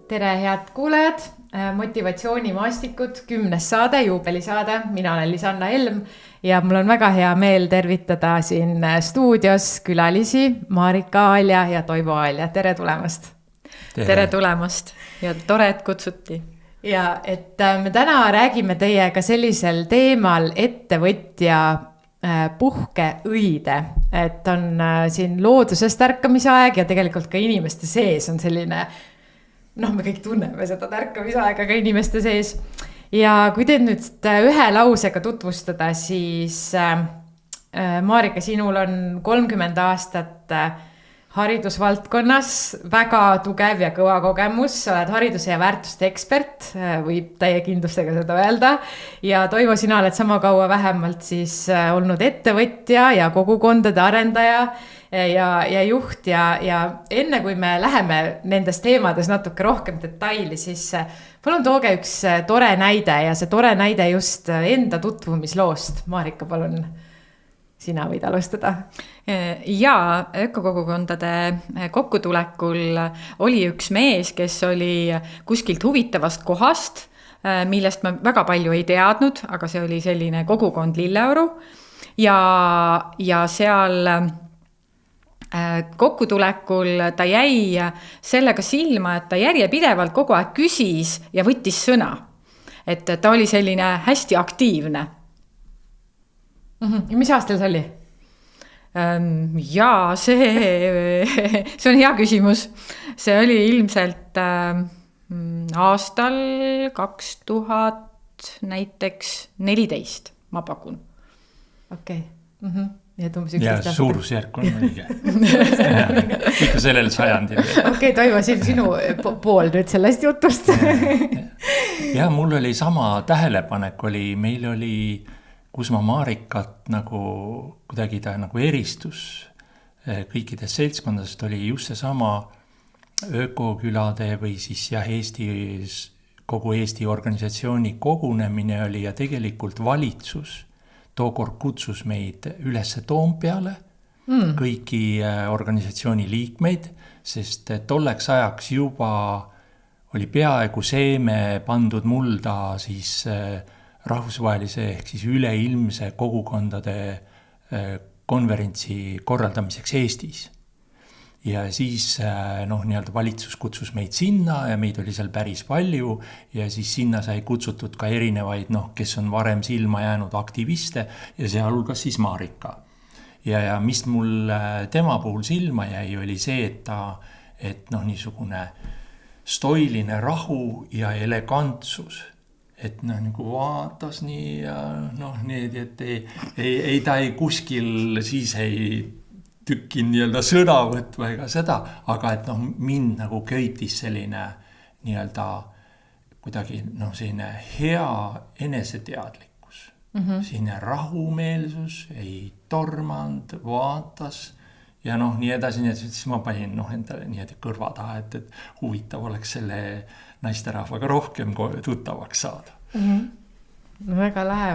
tere, head kuulajad, motivatsioonimaastikud, 10. saade, juubelisaade, mina olen Lisanna Helm ja mul on väga hea meel tervitada siin stuudios külalisi Marika Aalja ja Toivo Aalja, tere tulemast. Tere tulemast ja tore, et kutsuti. Ja et me täna räägime teiega sellisel teemal ettevõtja puhkeõide, et on siin loodusest ärkamise aeg ja tegelikult ka inimeste sees on selline, me kõik tunneme seda ärkamisaega ka inimeste sees. Ja kui teid nüüd ühe lausega tutvustada, siis Marika, sinul on 30 aastat haridusvaldkonnas, väga tugev ja kõva kogemus, sa oled hariduse ja väärtuste ekspert, võib täie kindlusega seda öelda. Ja Toivo, sina oled sama kaua vähemalt siis olnud ettevõtja ja kogukondade arendaja ja juht ja enne kui me läheme nendes teemades natuke rohkem detaili, siis palun tooge üks tore näide ja see tore näide just enda tutvumisloost. Marika, palun. Sina võid alustada. Ja ökokogukondade kokkutulekul oli üks mees, kes oli kuskilt huvitavast kohast, millest ma väga palju ei teadnud, aga see oli selline kogukond Lilleoru ja seal kokkutulekul ta jäi sellega silma, et ta järjepidevalt kogu aeg küsis ja võttis sõna. Et ta oli selline hästi aktiivne. Ja mis aastal see oli? Jaa, see on hea küsimus. See oli ilmselt aastal 2000 näiteks 14, ma pakun. Okei. Ja suurusjärk on õige. Ikka sellel sajandil. Okei, Toivo, sinu pool nüüd sellest jutust. Ja mul oli sama tähelepanek oli, meil oli kus ma Marikat nagu kuidagi ta nagu eristus kõikidest seltskondadest oli just see sama ökokülade või siis kogu Eesti organisatsiooni kogunemine oli ja tegelikult valitsus tookord kutsus meid üles Toompeale kõiki organisatsiooni liikmeid, sest tolleks ajaks juba oli peaaegu seeme pandud mulda siis rahvusvahelise ehk siis üleilmse kogukondade konverentsi korraldamiseks Eestis. Ja siis nii-öelda valitsus kutsus meid sinna ja meid oli seal päris palju ja siis sinna sai kutsutud ka erinevaid, kes on varem silma jäänud aktiviste ja sealhulgas siis Marika. Ja mis mul tema puhul silma jäi, oli see, et niisugune stoiline rahu ja elegantsus. Et nagu vaatas nii ja nii, et ei ta ei kuskil siis ei tükkin nii-öelda sõnavõtva ega seda, aga et mind nagu köitis selline nii-öelda kuidagi selline hea eneseteadlikkus, selline rahumeelsus, ei tormand, vaatas ja nii edasi, nii et siis ma panin endale nii kõrva taha, et huvitav oleks selle naisterahvaga rohkem tuttavaks saada. Väga lähe.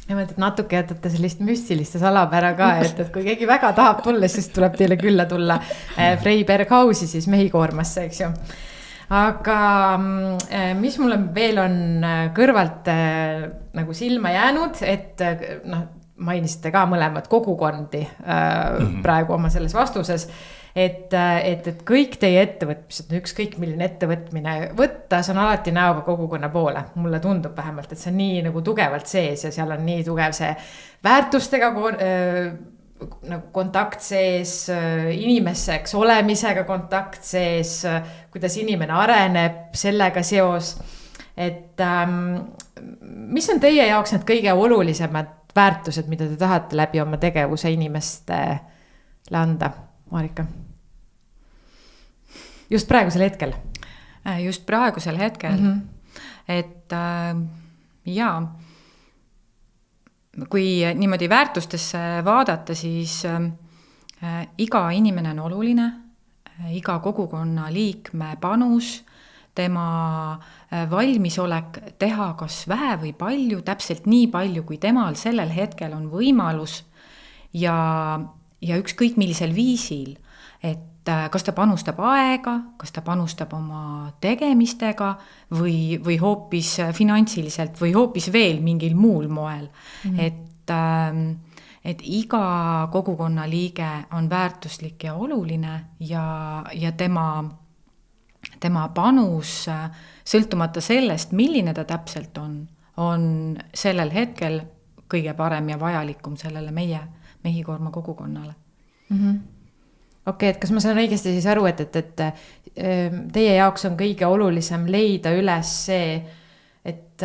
Ja mõtled, natuke jätate sellist müstiliste salapära ka, et kui keegi väga tahab tulla, siis tuleb teile külla tulla Freiberghausi siis Mehikoormasse, eks ju. Aga mis mulle veel on kõrvalt nagu silma jäänud, et mainisite ka mõlemad kogukondi praegu oma selles vastuses, et kõik teie ettevõtmised, ükskõik milline ettevõtmine võtta, see on alati näoga kogukonna poole. Mulle tundub vähemalt, et see on nii nagu tugevalt sees ja seal on nii tugev see väärtustega nagu kontakt sees, inimeseks olemisega kontakt sees, kuidas inimene areneb, sellega seos. Et mis on teie jaoks need kõige olulisemad väärtused, mida te tahate läbi oma tegevuse inimestele anda, Marika? Just praegusel hetkel? Just praegusel hetkel. Et jaa, kui niimoodi väärtustesse vaadata, siis iga inimene on oluline, iga kogukonna liikme panus, tema valmisolek teha kas vähe või palju, täpselt nii palju, kui temal sellel hetkel on võimalus ja ükskõik millisel viisil, et kas ta panustab aega, kas ta panustab oma tegemistega või hoopis finantsiliselt või hoopis veel mingil muul moel. Et iga kogukonna liige on väärtuslik ja oluline ja tema panus, sõltumata sellest, milline ta täpselt on sellel hetkel kõige parem ja vajalikum sellele meie Mehhikoorma kogukonnale. Okei, et kas ma saan õigesti siis aru, et teie jaoks on kõige olulisem leida üles see, et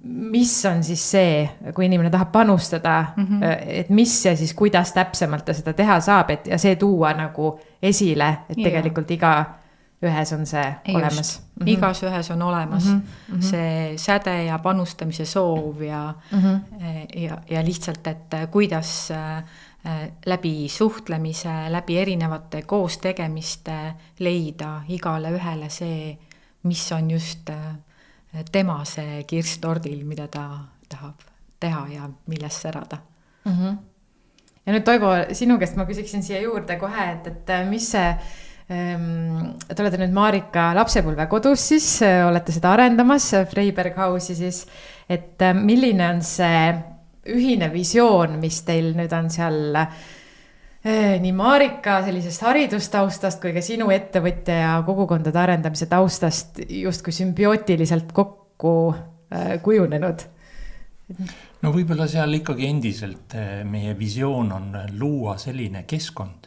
mis on siis see, kui inimene tahab panustada, et mis ja siis kuidas täpsemalt ta seda teha saab, ja see tuua nagu esile, et tegelikult iga ühes on see olemas. Igas ühes on olemas see säde ja panustamise soov ja lihtsalt, et kuidas läbi suhtlemise, läbi erinevate koostegemiste leida igale ühele see, mis on just tema see kirss tordil, mida ta tahab teha ja millest särada. Ja nüüd Toivo, sinu käest ma küsiksin siia juurde kohe, et mis see te olete nüüd Marika lapsepõlve kodus siis, olete seda arendamas, Freiberg House'i siis, et milline on see ühine visioon, mis teil nüüd on seal nii Marika sellisest haridustaustast kui ka sinu ettevõtja ja kogukondade arendamise taustast justkui sümbiootiliselt kokku kujunenud? No võib-olla seal ikkagi endiselt meie visioon on luua selline keskkond,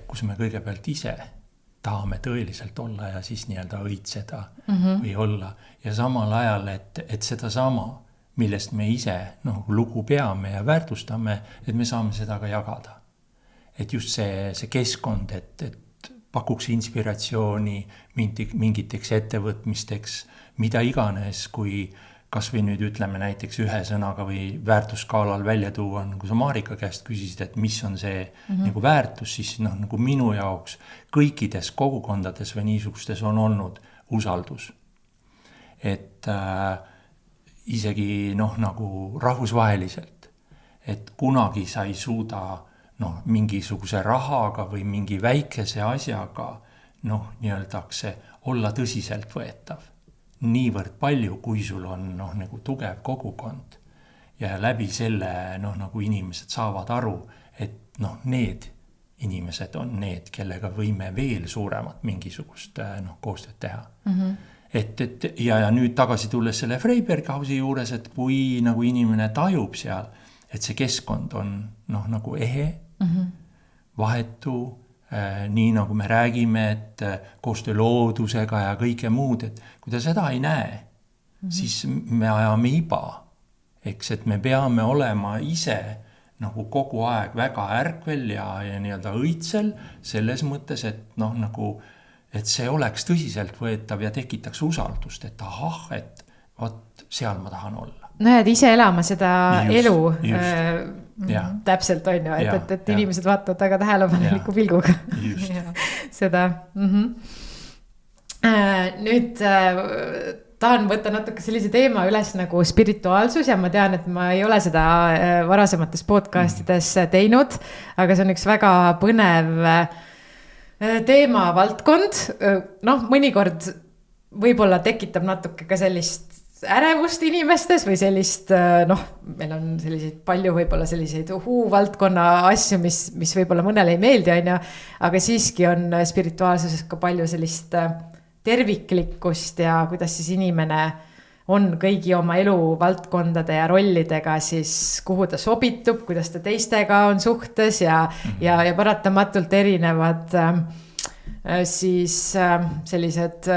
kus me kõigepealt ise tahame tõeliselt olla ja siis nii-öelda õitseda või olla. Ja samal ajal, et seda sama, millest me ise lugu peame ja väärtustame, et me saame seda ka jagada. Et just see keskkond, et pakuks inspiratsiooni mingiteks ettevõtmisteks, mida iganes, kui kas või nüüd ütleme näiteks ühe sõnaga või väärtusskaalal välja tuua, nagu sa Marika käest küsisid, et mis on see nagu väärtus, siis nagu minu jaoks kõikides kogukondades või niisugustes on olnud usaldus. Et isegi nagu rahvusvaheliselt, et kunagi sa ei suuda mingisuguse rahaga või mingi väikese asjaga nii-öeldakse olla tõsiselt võetav. Niivõrd palju, kui sul on nagu tugev kogukond ja läbi selle nagu inimesed saavad aru, et need inimesed on need, kellega võime veel suuremat mingisugust koostööd teha. Ja nüüd tagasi tulles selle Freiberg House'i juures, et kui nagu inimene tajub seal, et see keskkond on nagu ehe, vahetu, nii nagu me räägime, et koostöö loodusega ja kõike muud, et kui ta seda ei näe, siis me ajame iba. Eks, et me peame olema ise nagu kogu aeg väga ärkvel ja nii-öelda õitsel selles mõttes, et et see oleks tõsiselt võetav ja tekitaks usaldust, et et vot seal ma tahan olla. Et ise elama seda elu täpselt on ju, et inimesed vaatavad väga tähelepaneliku pilguga seda. Nüüd tahan võtta natuke sellise teema üles nagu spirituaalsus ja ma tean, et ma ei ole seda varasemates podcastides teinud, aga see on üks väga põnev teema valdkond. Mõnikord võib-olla tekitab natuke ka sellist ärevust inimestes või sellist, meil on selliseid palju võib-olla selliseid valdkonna asju, mis võib-olla mõnele ei meeldi, aga siiski on spirituaalsuses ka palju sellist terviklikkust ja kuidas siis inimene on kõigi oma elu valdkondade ja rollidega siis, kuhu ta sobitub, kuidas ta teistega on suhtes ja paratamatult erinevad siis sellised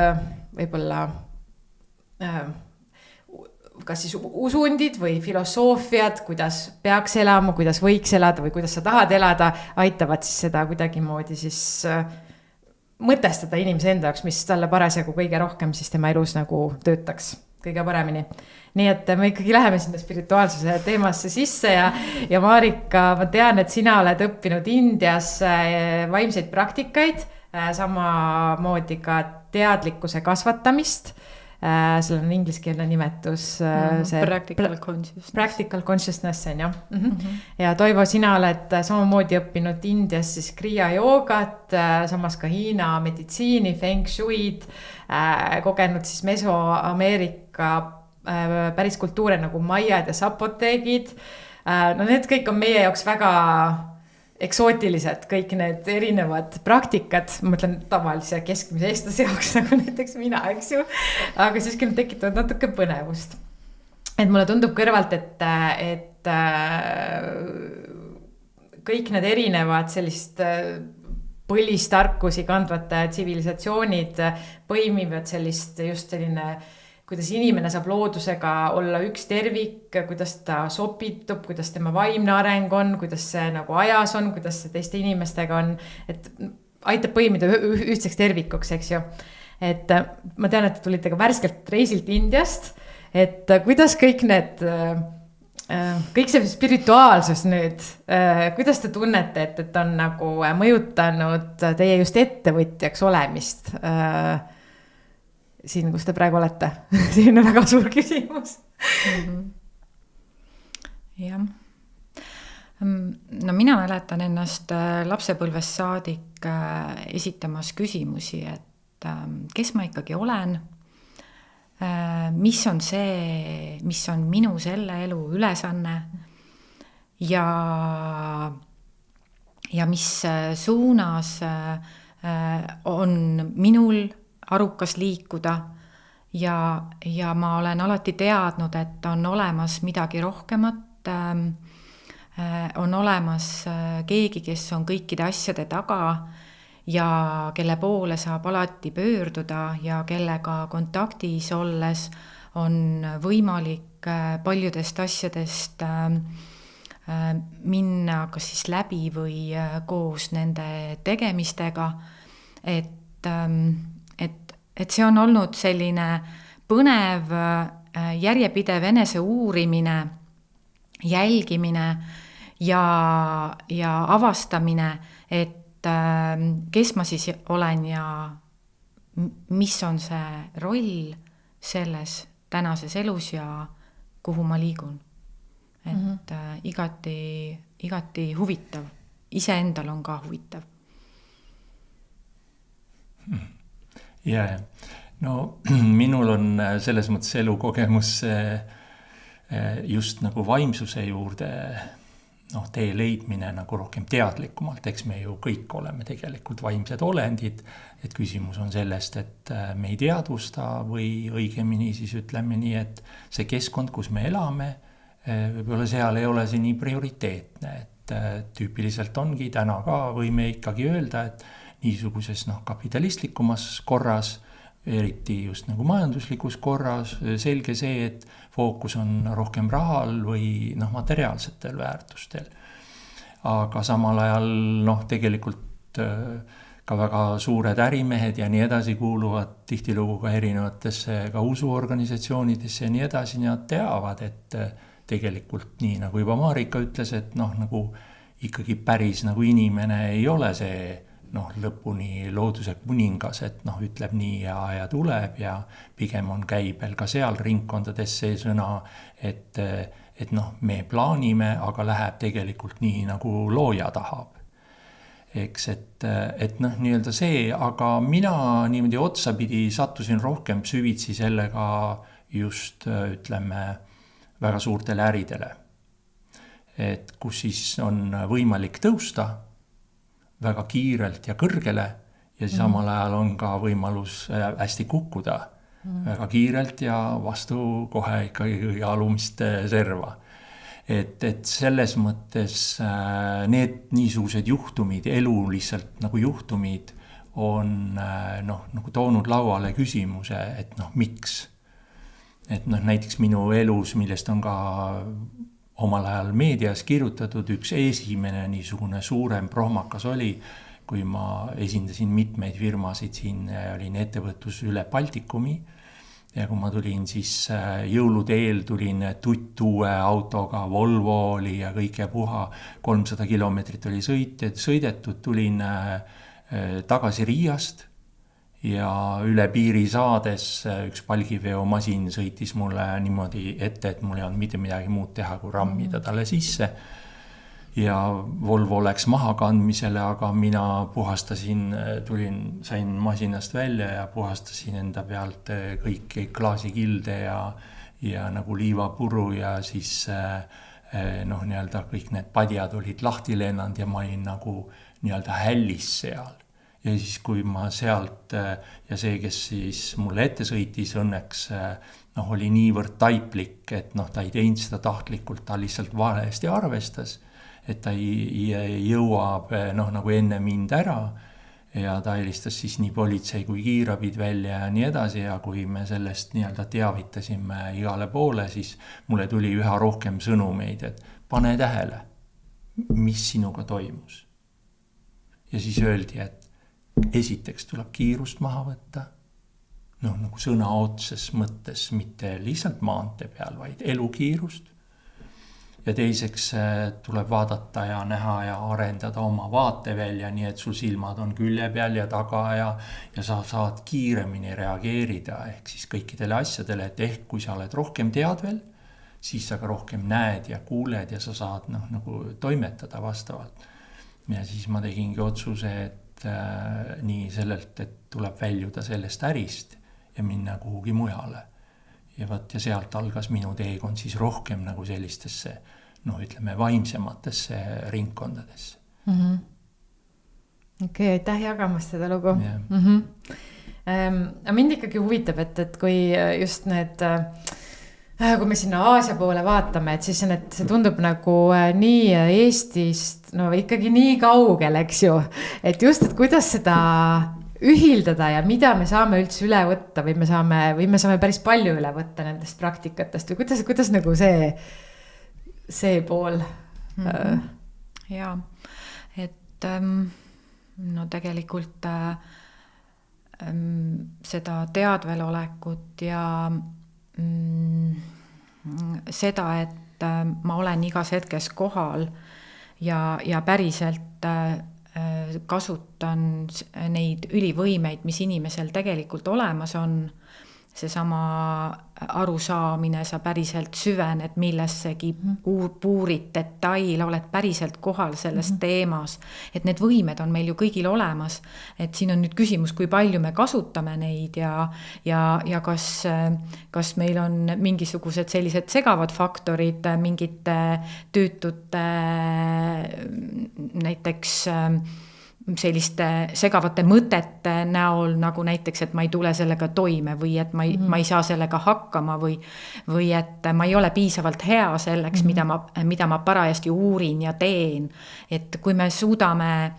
võib-olla kas siis usundid või filosoofiad, kuidas peaks elama, kuidas võiks elada või kuidas sa tahad elada, aitavad siis seda kuidagimoodi siis mõtestada inimese enda jaoks, mis talle parasjagu kõige rohkem siis tema elus nagu töötaks kõige paremini. Nii et me ikkagi läheme sinna spirituaalsuse teemasse sisse ja Marika, ma tean, et sina oled õppinud Indias vaimseid praktikaid, samamoodi ka teadlikkuse kasvatamist seal on ingliskeelne nimetus see practical consciousness on ju. Ja Toivo, sina oled samamoodi õppinud Indias siis kriia joogat, samas ka Hiina meditsiini, feng shuid, kogenud siis Mesoameerika päris kultuure nagu maiad ja zapoteegid. No need kõik on meie jaoks väga eksootilised, kõik need erinevad praktikad, ma mõtlen tavalise keskmise eestlase jaoks nagu näiteks mina, eks ju, aga siiski nad tekitavad natuke põnevust. Et mulle tundub kõrvalt, et kõik need erinevad sellist põlistarkusi kandvad tsivilisatsioonid põimivad sellist just selline, kuidas inimene saab loodusega olla üks tervik, kuidas ta sopitub, kuidas tema vaimne areng on, kuidas see nagu ajas on, kuidas see teiste inimestega on, et aitab põimida ühtseks tervikuks, eks ju. Et ma tean, et te tulite ka värskelt reisilt Indiast, et kuidas kõik need, kõik see spirituaalsus nüüd, kuidas te tunnete, et on nagu mõjutanud teie just ettevõtjaks olemist siin, kus te praegu olete? Siin on väga suur küsimus. Jah. No mina mäletan ennast lapsepõlvest saadik esitamas küsimusi, et kes ma ikkagi olen, mis on see, mis on minu selle elu ülesanne ja mis suunas on minul arukas liikuda ja ma olen alati teadnud, et on olemas midagi rohkemat, on olemas keegi, kes on kõikide asjade taga ja kelle poole saab alati pöörduda ja kellega kontaktis olles on võimalik paljudest asjadest minna kas siis läbi või koos nende tegemistega, et see on olnud selline põnev, järjepidev enese uurimine, jälgimine ja avastamine, et kes ma siis olen ja mis on see roll selles tänases elus ja kuhu ma liigun. Et igati huvitav, iseendal on ka huvitav. Ja, no minul on selles mõttes elukogemus just nagu vaimsuse juurde tee leidmine nagu rohkem teadlikumalt, eks me ju kõik oleme tegelikult vaimsed olendid, et küsimus on sellest, et me ei teadvusta või õigemini siis ütleme nii, et see keskkond, kus me elame, võib-olla seal ei ole see nii prioriteetne, et tüüpiliselt ongi täna ka võime ikkagi öelda, et niisuguses kapitalistlikumas korras, eriti just nagu majanduslikus korras, selge see, et fookus on rohkem rahal või materiaalsetel väärtustel. Aga samal ajal tegelikult ka väga suured ärimehed ja nii edasi kuuluvad tihtilugu ka erinevatesse ka usuorganisatsioonidesse ja nii edasi, nad teavad, et tegelikult nii nagu juba Marika ütles, et nagu ikkagi päris nagu inimene ei ole see lõpuni looduse kuningas, et ütleb nii ja tuleb ja pigem on käibel ka seal ringkondades see sõna, et me plaanime, aga läheb tegelikult nii, nagu looja tahab. Eks, et nii-öelda see, aga mina niimoodi otsapidi sattusin rohkem süvitsi sellega just, ütleme, väga suurtele äridele. Et kus siis on võimalik tõusta väga kiirelt ja kõrgele ja siis samal ajal on ka võimalus hästi kukkuda väga kiirelt ja vastu kohe ikkagi alumist serva. Et selles mõttes need niisugused juhtumid, elu lihtsalt nagu juhtumid on nagu toonud lauale küsimuse, et miks? Et näiteks minu elus, millest on ka omal ajal meedias kirjutatud, üks esimene niisugune suurem prohmakas oli, kui ma esindasin mitmeid firmasid, siin olin ettevõtlus üle Baltikumi ja kui ma tulin siis jõulude eel, tulin tuttuue autoga, Volvo oli ja kõik ja puha, 300 kilomeetrit oli sõidetud, tulin tagasi Riiast ja üle piiri saades üks palgiveomasin sõitis mulle niimoodi ette, et mul ei olnud mitte midagi muud teha, kui rammida talle sisse. Ja Volvo läks maha kandmisele, aga mina puhastasin, sain masinast välja ja puhastasin enda pealt kõiki klaasikilde ja nagu liivapuru ja siis nii-öelda kõik need padjad olid lahti lennanud ja ma olin nagu nii-öelda hällis seal. Ja siis, kui ma sealt ja see, kes siis mulle ette sõitis, õnneks oli niivõrd taiplik, et ta ei teinud seda tahtlikult, ta lihtsalt valesti arvestas, et ta jõuab nagu enne mind ära ja ta helistas siis nii politsei kui kiirabid välja ja nii edasi ja kui me sellest nii-öelda teavitasime igale poole, siis mulle tuli üha rohkem sõnumeid, et pane tähele, mis sinuga toimus. Ja siis öeldi, et esiteks tuleb kiirust maha võtta, nagu sõna otses mõttes, mitte lihtsalt maantee peal, vaid elukiirust. Ja teiseks tuleb vaadata ja näha ja arendada oma vaatevälja, nii et sul silmad on külje peal ja taga ja sa saad kiiremini reageerida ehk siis kõikidele asjadele, et ehk kui sa oled rohkem teadvel, siis sa ka rohkem näed ja kuuled ja sa saad nagu toimetada vastavalt. Ja siis ma tegingi otsuse, et nii sellelt, et tuleb väljuda sellest ärist ja minna kuhugi mujale. Ja sealt algas minu teekond siis rohkem nagu sellistesse, ütleme, vaimsematesse ringkondadesse. Okei, aitäh jagamast seda lugu. Mind ikkagi huvitab, et kui just need, kui me sinna Aasia poole vaatame, et siis see tundub nagu nii Eestist, ikkagi nii kaugel, eks ju. Et just, et kuidas seda ühildada ja mida me saame üldse üle võtta või me saame päris palju üle võtta nendest praktikatest või kuidas nagu see pool? Jaa, et tegelikult seda teadvelolekut ja seda, et ma olen igas hetkes kohal ja päriselt kasutan neid ülivõimeid, mis inimesel tegelikult olemas on, seesama arusaamine, sa päriselt süvened millessegi, puurid detail, oled päriselt kohal selles teemas, et need võimed on meil ju kõigil olemas, et siin on nüüd küsimus, kui palju me kasutame neid ja kas meil on mingisugused sellised segavad faktorid mingite tüütute näiteks selliste segavate mõtete näol, nagu näiteks, et ma ei tule sellega toime või et ma ei saa sellega hakkama või et ma ei ole piisavalt hea selleks, mida ma parajasti uurin ja teen. Et kui me suudame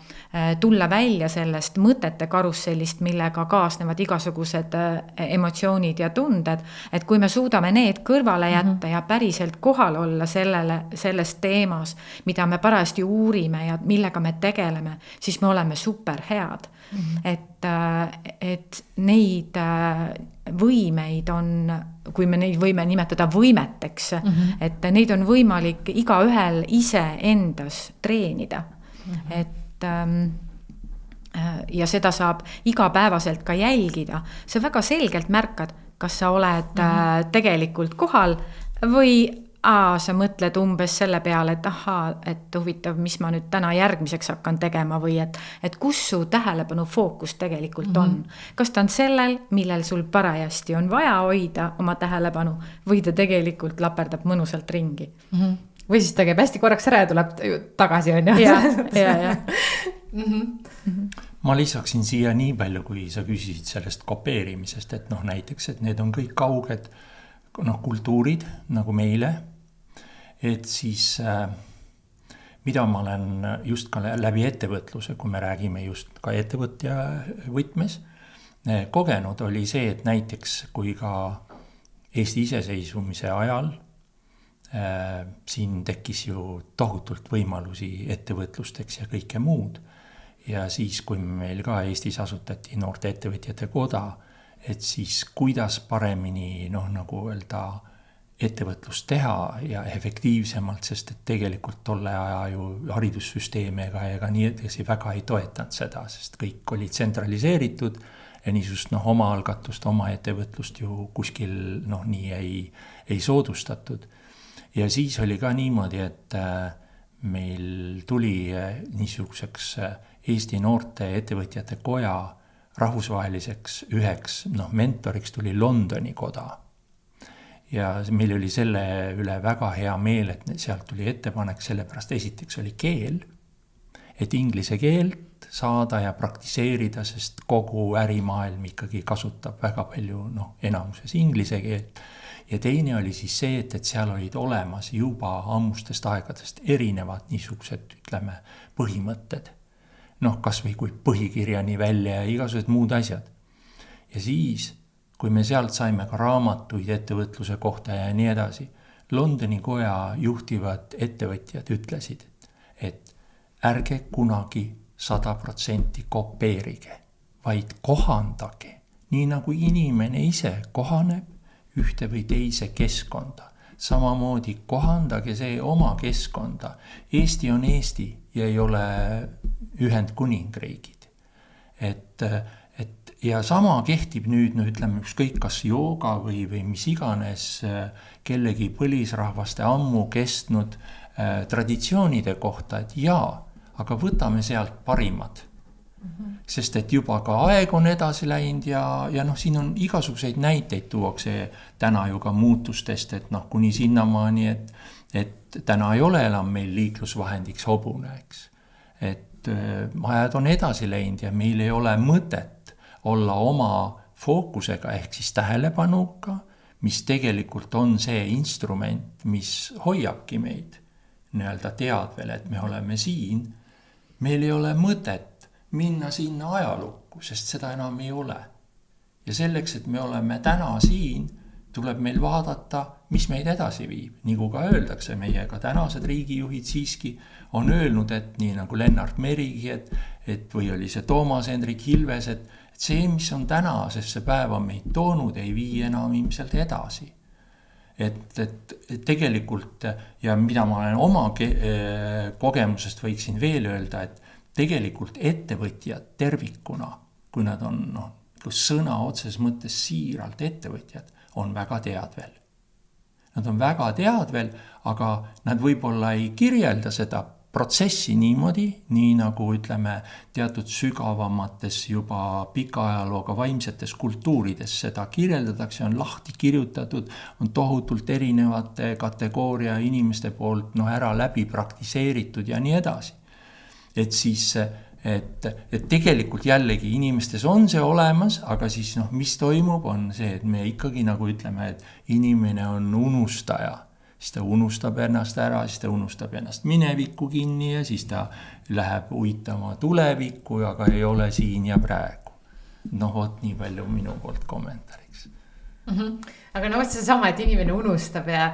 tulla välja sellest mõtete karussellist, millega kaasnevad igasugused emotsioonid ja tunded, et kui me suudame need kõrvale jätta ja päriselt kohal olla selles teemas, mida me parajasti uurime ja millega me tegeleme, siis me oleme super head. Et neid võimeid on, kui me neid võime nimetada võimeteks, et neid on võimalik igaühel ise endas treenida. Et ja seda saab igapäevaselt ka jälgida. Sa väga selgelt märkad, kas sa oled tegelikult kohal või sa mõtled umbes selle peale, et huvitav, mis ma nüüd täna järgmiseks hakkan tegema või et kus su tähelepanu fookus tegelikult on. Kas ta on sellel, millel sul parajasti on vaja hoida oma tähelepanu või ta tegelikult laperdab mõnusalt ringi. Või siis ta käib hästi korraks ära ja tuleb tagasi, on ju? Ja. Ma lisaksin siia nii palju, kui sa küsisid sellest kopeerimisest, et näiteks, et need on kõik kauged kultuurid nagu meile, et siis mida ma olen just ka läbi ettevõtluse, kui me räägime just ka ettevõtja võtmes, kogenud oli see, et näiteks kui ka Eesti iseseisvumise ajal siin tekkis ju tohutult võimalusi ettevõtlusteks ja kõike muud ja siis, kui meil ka Eestis asutati noorte ettevõtjate koda, et siis kuidas paremini nagu öelda ettevõtlust teha ja efektiivsemalt, sest et tegelikult tolle aja ju haridussüsteem ega nii edasi väga ei toetanud seda, sest kõik oli tsentraliseeritud, niisugust oma algatust, oma ettevõtlust ju kuskil nii ei soodustatud. Ja siis oli ka niimoodi, et meil tuli niisuguseks Eesti noorte ettevõtjate koja rahvusvaheliseks üheks mentoriks tuli Londoni koda. Ja meil oli selle üle väga hea meel, et sealt tuli ettepanek, sellepärast esiteks oli keel, et inglise keelt saada ja praktiseerida, sest kogu ärimaailm ikkagi kasutab väga palju enamuses inglise keelt. Ja teine oli siis see, et seal olid olemas juba ammustest aegadest erinevad niisugused, ütleme, põhimõtted. Kas või kui põhikirjani välja ja igasugused muud asjad. Ja siis, kui me sealt saime ka raamatuid ettevõtluse kohta ja nii edasi, Londoni koja juhtivad ettevõtjad ütlesid, et ärge kunagi 100% kopeerige, vaid kohandage, nii nagu inimene ise kohaneb ühte või teise keskkonda. Samamoodi kohandage see oma keskkonda. Eesti on Eesti ja ei ole Ühendkuningriigid. Ja sama kehtib nüüd, ütleme, ükskõik kas jooga või mis iganes kellegi põlisrahvaste ammu kestnud traditsioonide kohta, et aga võtame sealt parimad. Sest et juba ka aeg on edasi läinud ja siin on igasuguseid näiteid tuuakse täna ju ka muutustest, et kuni sinnamaani, et täna ei ole enam meil liiklusvahendiks hobune, eks. Et ajad on edasi läinud ja meil ei ole mõtet olla oma fookusega ehk siis tähelepanuga, mis tegelikult on see instrument, mis hoiabki meid nii-öelda teadvel, et me oleme siin. Meil ei ole mõtet minna sinna ajalukku, sest seda enam ei ole. Ja selleks, et me oleme täna siin, tuleb meil vaadata, mis meid edasi viib. Nagu ka öeldakse, meiega tänased riigijuhid siiski on öelnud, et nii nagu Lennart Merigi, et või oli see Toomas Hendrik Ilves, et see, mis on tänasesse päeva meid toonud, ei vii enam ilmselt edasi. Et tegelikult, ja mida ma olen oma kogemusest võiksin veel öelda, et tegelikult ettevõtjad tervikuna, kui nad on sõna otses mõttes siiralt ettevõtjad, on väga teadvel. Nad on väga teadvel, aga nad võib-olla ei kirjelda seda protsessi niimoodi, nii nagu ütleme teatud sügavamates juba pika ajalooga vaimsetes kultuurides seda kirjeldatakse, on lahti kirjutatud, on tohutult erinevate kategooria inimeste poolt ära läbi praktiseeritud ja nii edasi. Et siis, et tegelikult jällegi inimestes on see olemas, aga siis mis toimub, on see, et me ikkagi nagu ütleme, et inimene on unustaja. Siis ta unustab ennast ära, siis ta unustab ennast minevikku kinni ja siis ta läheb uitama tulevikku, aga ei ole siin ja praegu. Vot nii palju minu poolt kommentaariks. Aga see sama, et inimene unustab ja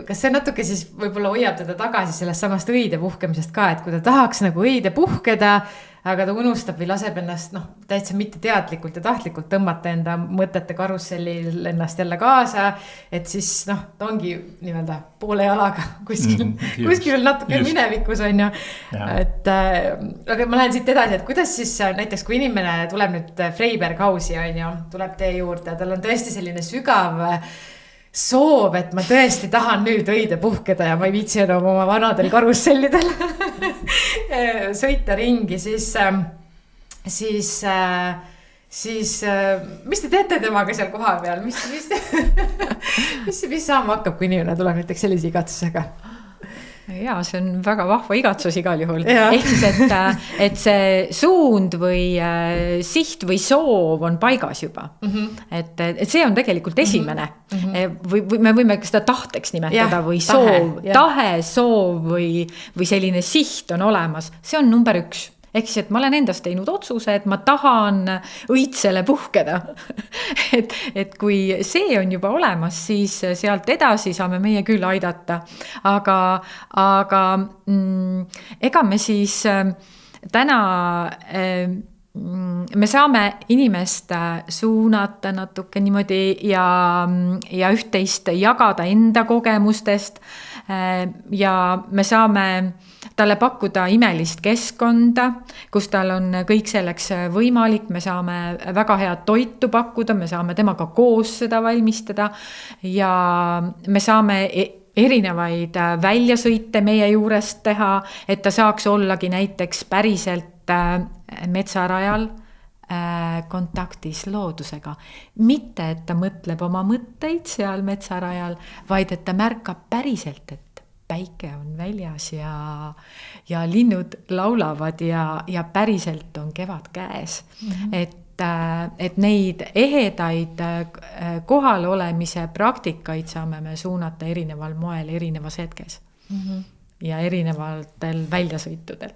kas see natuke siis võib-olla hoiab teda tagasi sellest samast õide puhkemisest ka, et kui ta tahaks nagu õide puhkeda, aga ta unustab või laseb ennast täitsa mitte teadlikult ja tahtlikult tõmmata enda mõtete karussellil ennast jälle kaasa, et siis ta ongi nii-öelda poole jalaga kuskil natuke minevikus on ju. Et, aga ma lähen siit edasi, et kuidas siis näiteks kui inimene tuleb nüüd Freiberg House'i on ju, tuleb teie juurde, tal on tõesti selline sügav soov, et ma tõesti tahan nüüd õide puhkeda ja ma ei viitsi enam oma vanadel karussellidel sõita ringi, siis mis te teete temaga seal koha peal? Mis saama hakkab, kui inimene tuleb näiteks sellise igatsusega? Jaa, see on väga vahva igatsus igal juhul. Ehk siis, et see suund või siht või soov on paigas juba. Et see on tegelikult esimene. Või me võime seda tahteks nimetada või soov, tahe, soov või selline siht on olemas. See on number 1. Ehk siis, et ma olen endast teinud otsuse, et ma tahan õitsele puhkeda. et kui see on juba olemas, siis sealt edasi saame meie küll aidata. Aga ega me siis täna me saame inimest suunata natuke niimoodi ja üht-teist jagada enda kogemustest. ja me saame talle pakkuda imelist keskkonda, kus tal on kõik selleks võimalik, me saame väga head toitu pakkuda, me saame temaga koos seda valmistada ja me saame erinevaid väljasõite meie juurest teha, et ta saaks ollagi näiteks päriselt metsarajal kontaktis loodusega. Mitte, et ta mõtleb oma mõtteid seal metsarajal, vaid et ta märkab päriselt, et päike on väljas ja linnud laulavad ja päriselt on kevad käes. Et neid ehedaid kohal olemise praktikaid saame me suunata erineval moel, erinevas hetkes ja erinevatel väljasõitudel.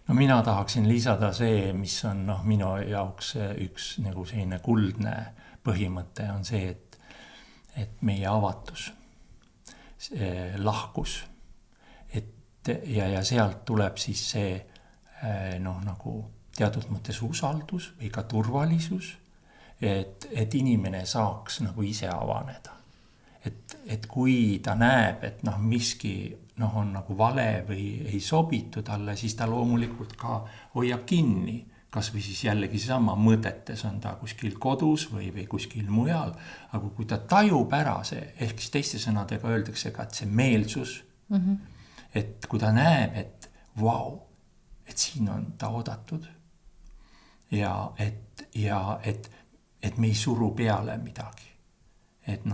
No mina tahaksin lisada see, mis on minu jaoks üks nagu selline kuldne põhimõte on see, et meie avatus, lahkus, ja sealt tuleb siis see nagu teatud mõttes usaldus või ka turvalisus, et inimene saaks nagu ise avaneda. Et kui ta näeb, et miski on nagu vale või ei sobitu talle, siis ta loomulikult ka hoiab kinni, kas või siis jällegi sama mõtetes on ta kuskil kodus või kuskil mujal, aga kui ta tajub ära see, ehk siis teiste sõnadega öeldakse ka, et see meelsus, et kui ta näeb, et vau, et siin on ta oodatud ja et me ei suru peale midagi. Et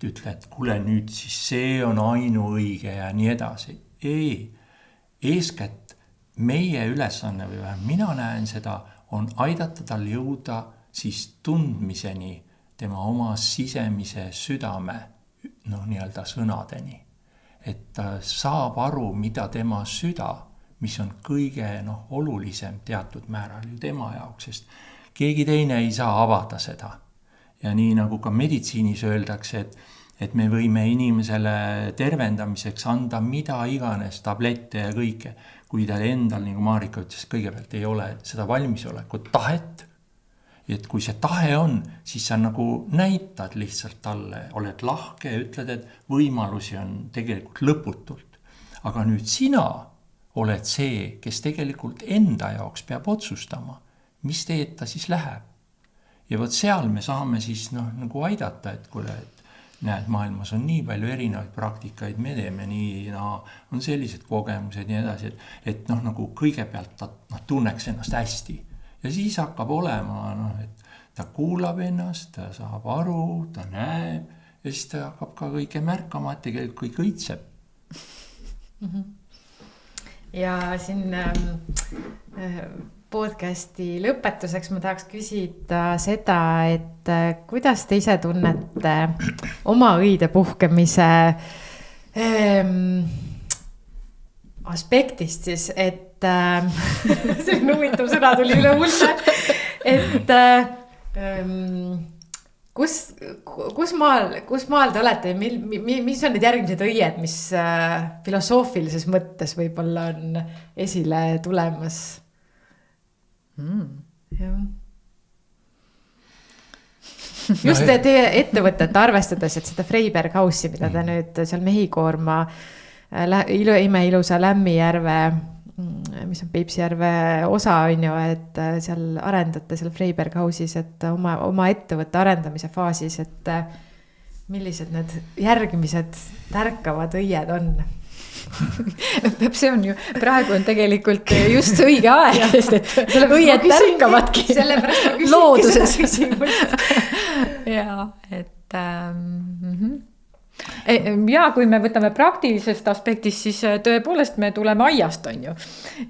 ütle, et kuule nüüd siis see on ainuõige ja nii edasi. Ei, eeskätt meie ülesanne või vähem mina näen seda, on aidata tal jõuda siis tundmiseni tema oma sisemise südame nii-öelda sõnadeni. Et ta saab aru, mida tema süda, mis on kõige olulisem teatud määral ju tema jaoks, sest keegi teine ei saa avada seda. Ja nii nagu ka meditsiinis öeldakse, et me võime inimesele tervendamiseks anda mida iganes, tablette ja kõike, kui tal endal, nagu Marika ütles, kõigepealt ei ole seda valmisolekut, tahet. Et kui see tahe on, siis sa nagu näitad lihtsalt talle, oled lahke ja ütled, et võimalusi on tegelikult lõputult. Aga nüüd sina oled see, kes tegelikult enda jaoks peab otsustama, mis teed ta siis läheb. Ja võt seal me saame siis nagu aidata, et kuule, et näed, maailmas on nii palju erinevaid praktikaid, me teeme nii, on sellised kogemused ja nii edasi, et nagu kõigepealt ta tunneks ennast hästi. Ja siis hakkab olema, et ta kuulab ennast, ta saab aru, ta näeb ja siis ta hakkab ka kõike märkama, et tegelikult kõik õitseb. Ja siin podcasti lõpetuseks ma tahaks küsida seda, et kuidas te ise tunnete oma õide puhkemise aspektist siis, et see on huvitav sõna tuli üle mulle, et kus maal te olete, mis on need järgmised õied, mis filosoofilises mõttes võib-olla on esile tulemas? Just teie ettevõtet arvestades, et seda Freiberg House'i, mida te nüüd seal Mehikoorma imeilusa Lämmijärve, mis on Peipsijärve osa on ju, et seal arendate seal Freiberg House'is, et oma ettevõtte arendamise faasis, et millised need järgmised tärkavad õied on? See on ju, praegu on tegelikult just õige aeg, sest et õied tärkavadki looduses. Ja, et ja kui me võtame praktilisest aspektist, siis tõepoolest me tuleme aiast on ju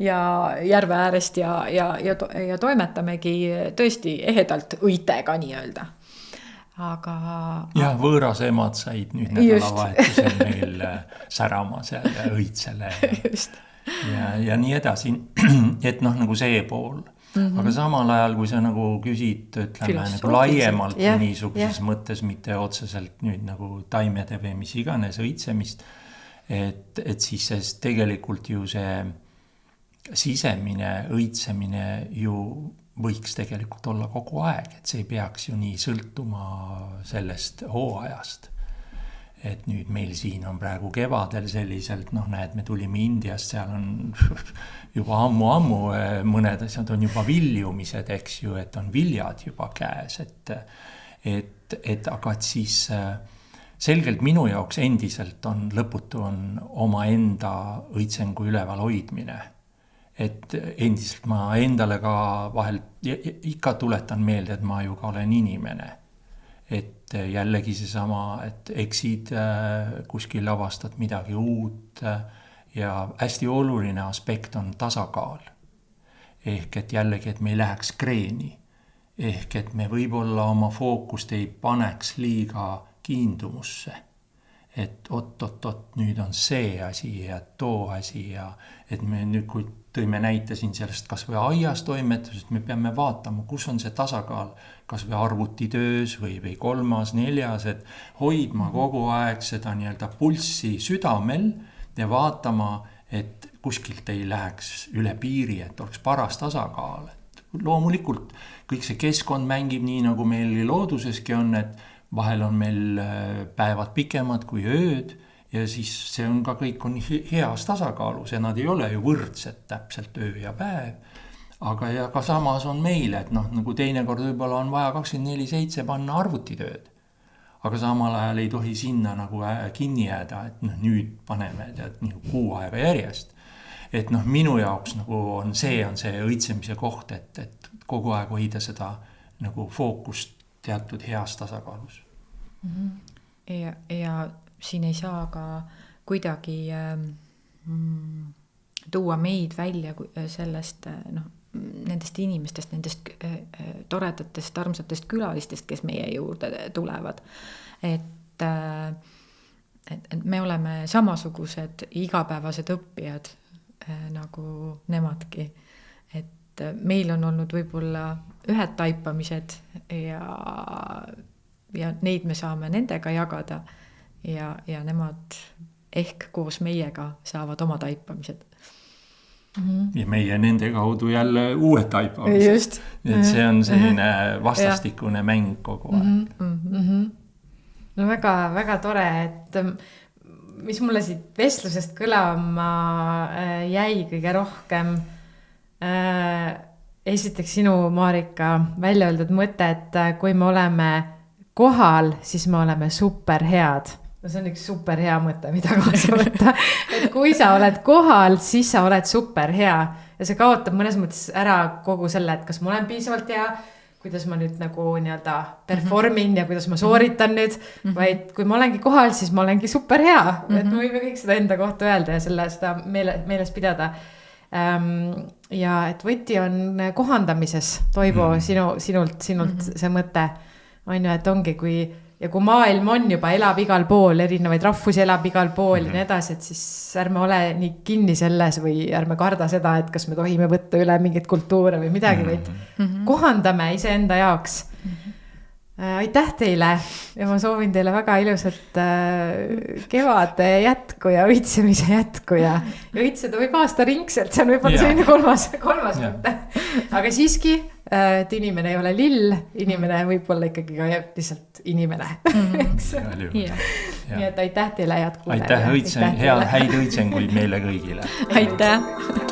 ja järve äärest ja toimetamegi tõesti ehedalt õitega nii-öelda. Aga... Ja võõras emad said nüüd nädalavahetusel meil särama seal ja õitsele ja nii edasi, et nagu see pool. Aga samal ajal, kui sa nagu küsid, ütleme nagu laiemalt niisuguses mõttes, mitte otseselt nüüd nagu taimede või mis iganes õitsemist, et siis tegelikult ju see sisemine õitsemine ju võiks tegelikult olla kogu aeg, et see ei peaks ju nii sõltuma sellest hooajast. et nüüd meil siin on praegu kevadel selliselt, noh näed, me tulime Indiast, seal on juba ammu mõned asjad on juba viljumised, eks ju, et on viljad juba käes, et aga et siis selgelt minu jaoks endiselt on lõputu on oma enda õitsengu üleval hoidmine. Et endiselt ma endale ka vahel ikka tuletan meelde, et ma ju ka olen inimene. Et jällegi seesama, et eksid kuskil avastad midagi uut ja hästi oluline aspekt on tasakaal. Ehk et jällegi, et me ei läheks kreeni. Ehk et me võib-olla oma fookust ei paneks liiga kiindumusse. Et oot, nüüd on see asi ja too asi ja et me nüüd, kui tõime näite siin sellest kas või aias toimetusest, me peame vaatama, kus on see tasakaal, kas või arvutitöös või 3., 4., et hoidma kogu aeg seda nii-öelda pulssi südamel ja vaatama, et kuskilt ei läheks üle piiri, et oleks paras tasakaal. Loomulikult kõik see keskkond mängib nii, nagu meil looduseski on, et vahel on meil päevad pikemad kui ööd ja siis see on ka kõik on heas tasakaalus ja nad ei ole ju võrdsed täpselt öö ja päev. Aga ja ka samas on meile, et noh, nagu teinekord võib-olla on vaja 24/7 panna arvutitööd. Aga samal ajal ei tohi sinna nagu kinni jääda, et noh, nüüd paneme nagu 6 aega järjest. Et noh, minu jaoks nagu on see õitsemise koht, et kogu aeg hoida seda nagu fookust teatud heas tasakaalus. Ja siin ei saa ka kuidagi tuua meid välja sellest nendest inimestest, nendest toredatest, armsatest külalistest, kes meie juurde tulevad. Et me oleme samasugused igapäevased õppijad nagu nemadki. Et meil on olnud võib-olla ühed taipamised ja neid me saame nendega jagada ja nemad ehk koos meiega saavad oma taipamised. Ja meie nende kaudu jälle uued taipamised. Just. Et see on selline vastastikune mäng kogu aeg. No väga, väga tore, et mis mulle siit vestlusest kõlama jäi kõige rohkem. Esiteks sinu, Marika, välja öeldud mõte, et kui me oleme kohal, siis me oleme super head. No see on üks super hea mõte, mida kaasa võtta. Et kui sa oled kohal, siis sa oled super hea. Ja see kaotab mõnes mõttes ära kogu selle, et kas ma olen piisavalt hea, kuidas ma nüüd nagu nii-öelda performin ja kuidas ma sooritan nüüd, vaid kui ma olengi kohal, siis ma olengi super hea. Et me võime kõik seda enda kohta öelda ja seda meeles pidada. Ja et võti on kohandamises, Toivo, sinult see mõte on ju, et ongi kui maailm on juba, elab igal pool, erinevaid rahvusi elab igal pool ja nii edasi, et siis ärme ole nii kinni selles või ärme karda seda, et kas me tohime võtta üle mingit kultuure või midagi, vaid kohandame iseenda jaoks. Aitäh teile ja ma soovin teile väga ilusat kevade jätku ja õitsemise jätku ja õitseda võib aasta ringselt, see on võib-olla selline kolmas mõte. Aga siiski, et inimene ei ole lill, inimene võib olla ikkagi ka lihtsalt inimene. Nii et aitäh teile, head kuulajad. Aitäh, häid õitsenguid meile kõigile. Aitäh!